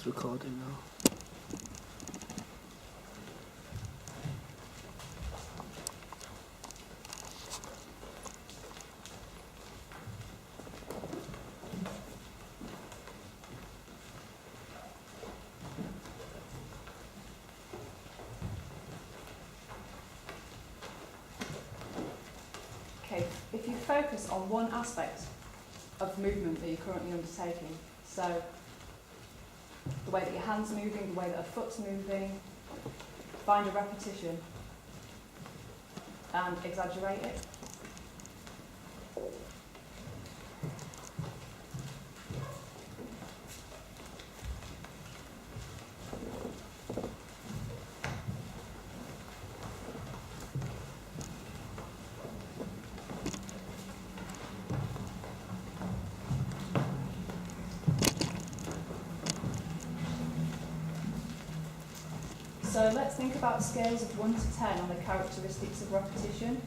It's recording now. Okay, if you focus on one aspect of movement that you're currently undertaking, so the way that your hand's moving, the way that a foot's moving, find a repetition and exaggerate it. So let's think about scales of 1 to 10 on the characteristics of repetition.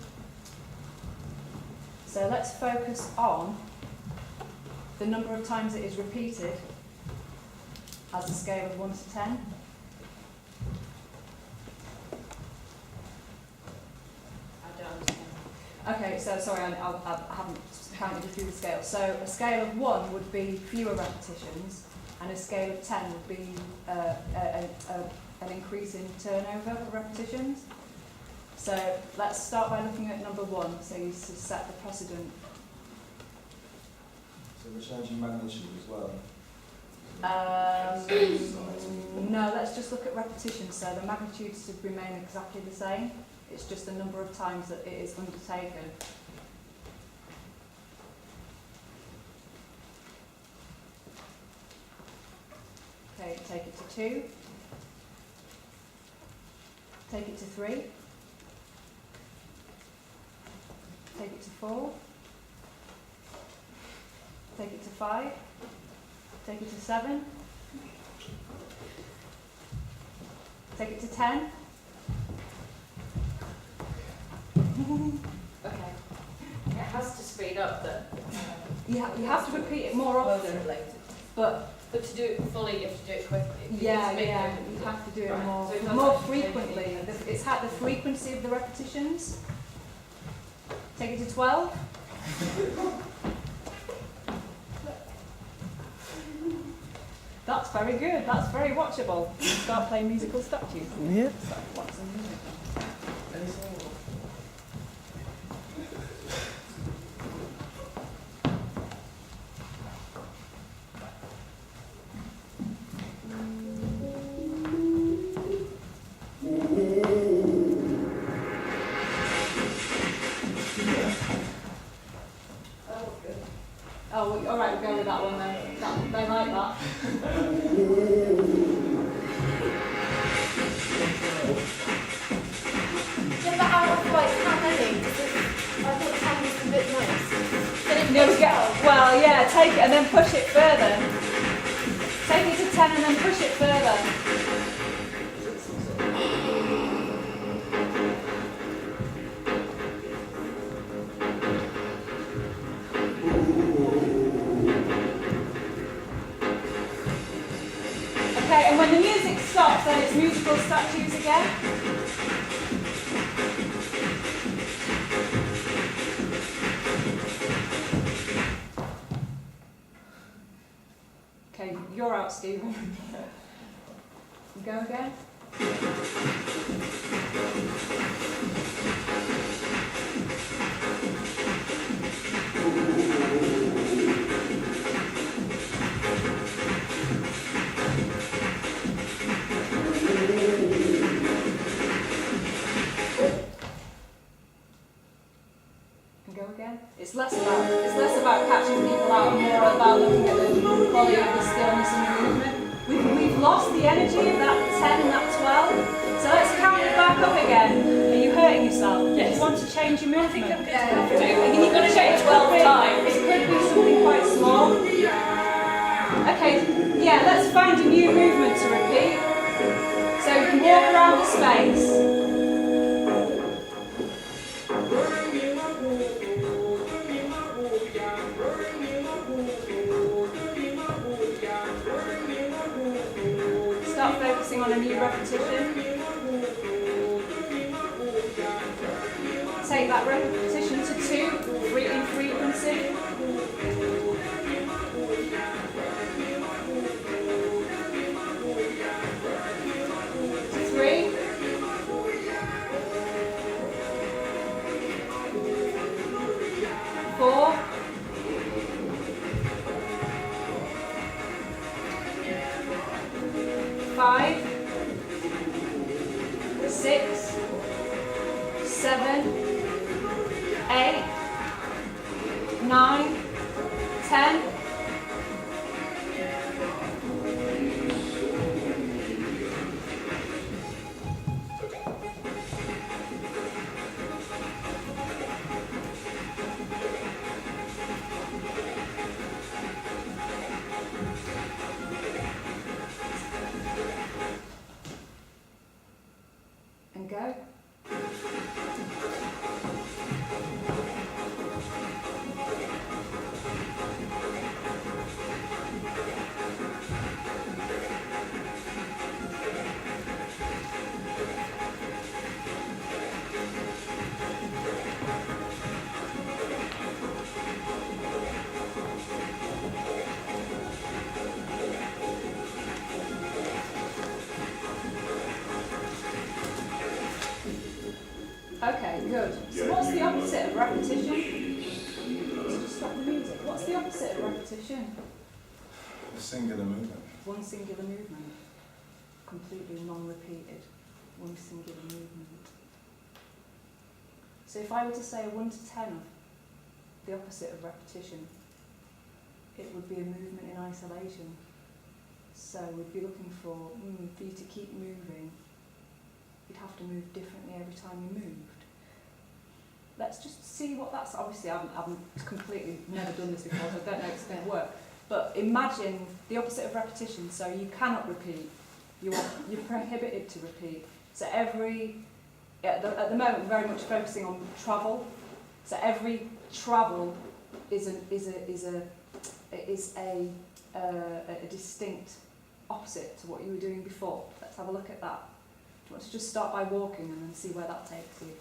So let's focus on the number of times it is repeated as a scale of 1 to 10. I don't understand. Okay, so sorry, I haven't counted through the scale. So a scale of 1 would be fewer repetitions, and a scale of 10 would be an increase in turnover of repetitions. So let's start by looking at number 1, so you set the precedent. So we're changing magnitude as well? No, let's just look at repetition. So the magnitudes should remain exactly the same. It's just the number of times that it is undertaken. Okay, take it to 2. Take it to 3. Take it to 4. Take it to 5. Take it to 7. Take it to 10. Okay. It has to speed up then. You have to repeat it more often, but to do it fully, you have to do it quickly. yeah, you have to do it Right. more, So it does more actually change frequently. It's the frequency of the repetitions. Take it to 12. That's very good. That's very watchable. Start playing musical statues. Yeah. Start watching music. Oh, well, all right, we'll go with that one then. They like that. Yeah, but how many? I thought 10 was a bit nice. Then it No, goes get, well, yeah, take it and then push it further. Take it to 10 and then push it further. Okay, and when the music stops, then it's musical statues again. Okay, you're out, Stephen. Go again. And go again. It's less about catching people out and more about looking at the quality of the stillness and the movement. We've lost the energy of that 10 and that 12. So let's count it back up again. Are you hurting yourself? Yes. Do you want to change your movement? You've got to change 12 times. It could be something quite small. Okay, yeah, let's find a new movement to repeat. So you can walk around the space. start focusing on a new repetition. Take that repetition to 2, in frequency. To 3. 4. 5, 6, 7, 8, 9, 10. And go. Okay, good. So what's the opposite of repetition? Just stop the music. What's the opposite of repetition? A singular movement. One singular movement. Completely non-repeated. One singular movement. So if I were to say a 1 to 10 of the opposite of repetition, it would be a movement in isolation. So we'd be looking for you to keep moving. You'd have to move differently every time you moved. Let's just see what that's. Obviously, I've completely never done this before, so I don't know if it's going to work. But imagine the opposite of repetition. So you cannot repeat. You're prohibited to repeat. So at the moment, we're very much focusing on travel. So every travel is a distinct opposite to what you were doing before. Let's have a look at that. Do you want to just start by walking and then see where that takes you?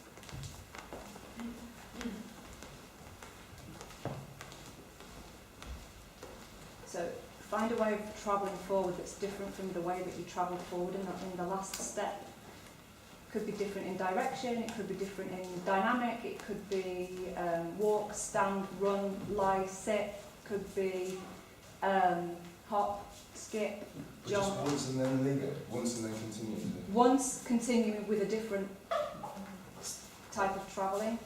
So find a way of travelling forward that's different from the way that you travelled forward in the last step. It could be different in direction, it could be different in dynamic, it could be walk, stand, run, lie, sit, it could be hop, skip, jump. Just once and then leave it. Once and then continue. Once continuing with a different type of travelling.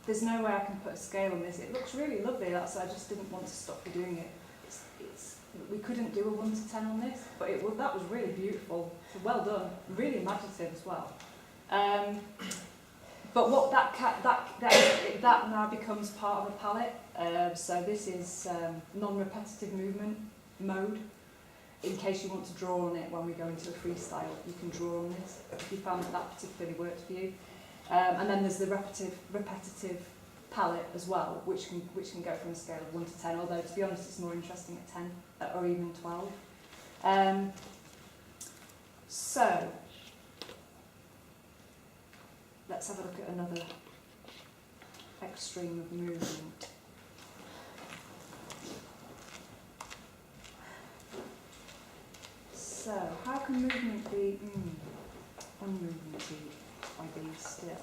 there's no way I can put a scale on this. It looks really lovely, that's I just didn't want to stop you doing it. We couldn't do a 1 to 10 on this, but that was really beautiful. So well done, really imaginative as well. But what that now becomes part of a palette. So this is non-repetitive movement mode. In case you want to draw on it when we go into a freestyle, you can draw on this if you found that particularly worked for you. And then there's the repetitive palette as well, which can go from a scale of 1 to 10. Although to be honest, it's more interesting at 10 or even 12. So let's have a look at another extreme of movement. So, how can movement be unmovemented by being still?